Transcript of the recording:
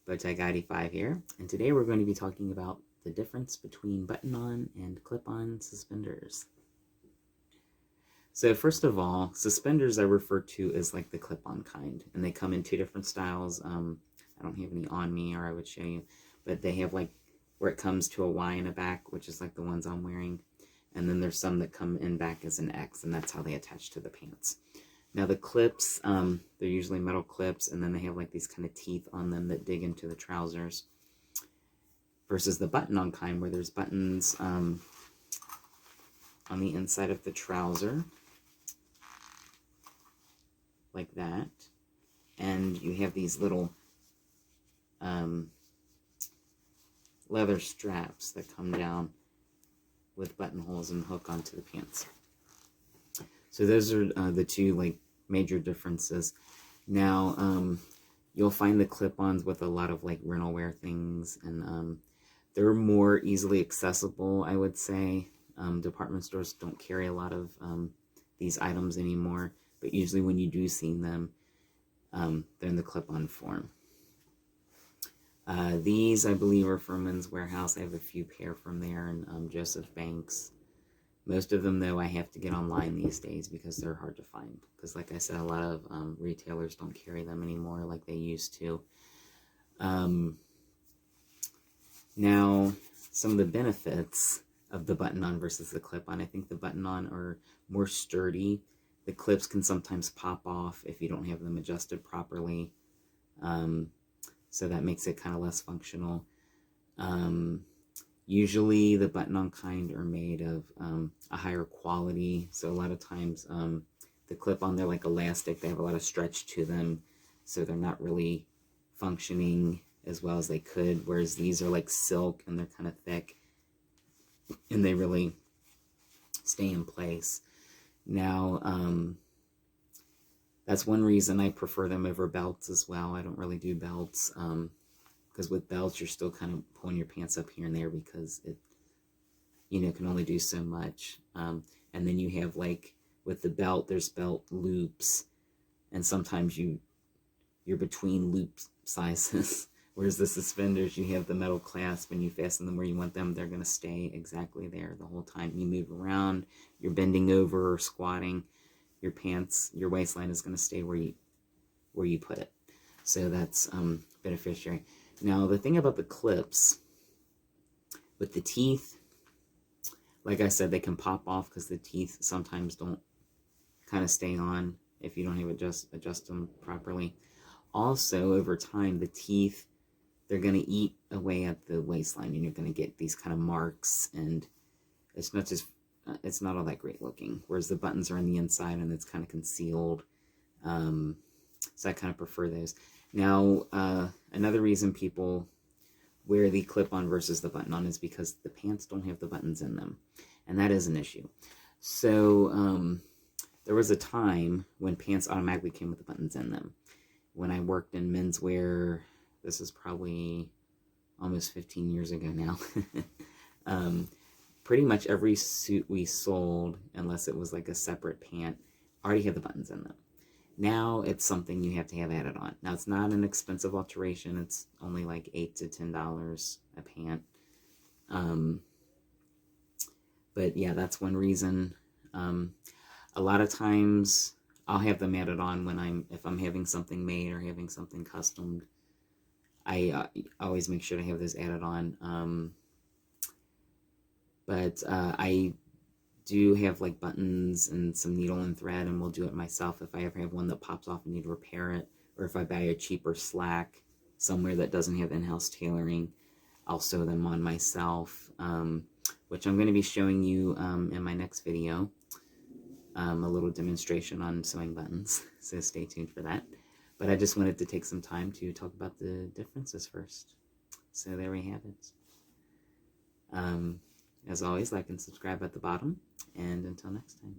Bowtie Guy 85 here, and today we're going to be talking about the difference between button-on and clip-on suspenders. So first of all, suspenders I refer to as like the clip-on kind, and they come in two different styles. I don't have any on me, or I would show you, but they have like where it comes to a Y in the back, which is like the ones I'm wearing, and then there's some that come in back as an X, and that's how they attach to the pants. Now the clips, they're usually metal clips, and then they have like these kind of teeth on them that dig into the trousers, versus the button-on kind where there's buttons on the inside of the trouser, like that, and you have these little leather straps that come down with buttonholes and hook onto the pants. So those are the two like major differences. Now you'll find the clip-ons with a lot of like rental wear things, and they're more easily accessible, I would say. Department stores don't carry a lot of these items anymore, but usually when you do see them, they're in the clip-on form. These, I believe, are from Men's Warehouse. I have a few pair from there, and Joseph Banks. Most of them, though, I have to get online these days because they're hard to find. Because, like I said, a lot of retailers don't carry them anymore like they used to. Now, some of the benefits of the button-on versus the clip-on. I think the button-on are more sturdy. The clips can sometimes pop off if you don't have them adjusted properly. So that makes it kind of less functional. Usually the button-on kind are made of a higher quality. So a lot of times the clip-on, they're like elastic. They have a lot of stretch to them. So they're not really functioning as well as they could. Whereas these are like silk and they're kind of thick. And they really stay in place. Now, that's one reason I prefer them over belts as well. I don't really do belts. Because with belts, you're still kind of pulling your pants up here and there because it, can only do so much. And then you have, like, with the belt, there's belt loops. And sometimes you're between loop sizes. Whereas the suspenders, you have the metal clasp and you fasten them where you want them. They're going to stay exactly there the whole time. You move around, you're bending over or squatting, your pants, your waistline is going to stay where you put it. So that's beneficiary. Now, the thing about the clips, with the teeth, like I said, they can pop off because the teeth sometimes don't kind of stay on if you don't have adjust them properly. Also, over time, the teeth, they're going to eat away at the waistline, and you're going to get these kind of marks, and it's not all that great looking. Whereas the buttons are on the inside, and it's kind of concealed. So I kind of prefer those. Now, another reason people wear the clip-on versus the button-on is because the pants don't have the buttons in them. And that is an issue. So, there was a time when pants automatically came with the buttons in them. When I worked in menswear, this is probably almost 15 years ago now. Pretty much every suit we sold, unless it was like a separate pant, already had the buttons in them. Now it's something you have to have added on. Now it's not an expensive alteration. It's only like $8 to $10 a pant. But yeah, that's one reason. A lot of times I'll have them added on if I'm having something made or having something customed. I always make sure to have those added on. But I do have like buttons and some needle and thread, and we'll do it myself if I ever have one that pops off and need to repair it, or if I buy a cheaper slack somewhere that doesn't have in-house tailoring, I'll sew them on myself, which I'm going to be showing you in my next video, a little demonstration on sewing buttons, so stay tuned for that. But I just wanted to take some time to talk about the differences first. So there we have it. As always, like and subscribe at the bottom, and until next time.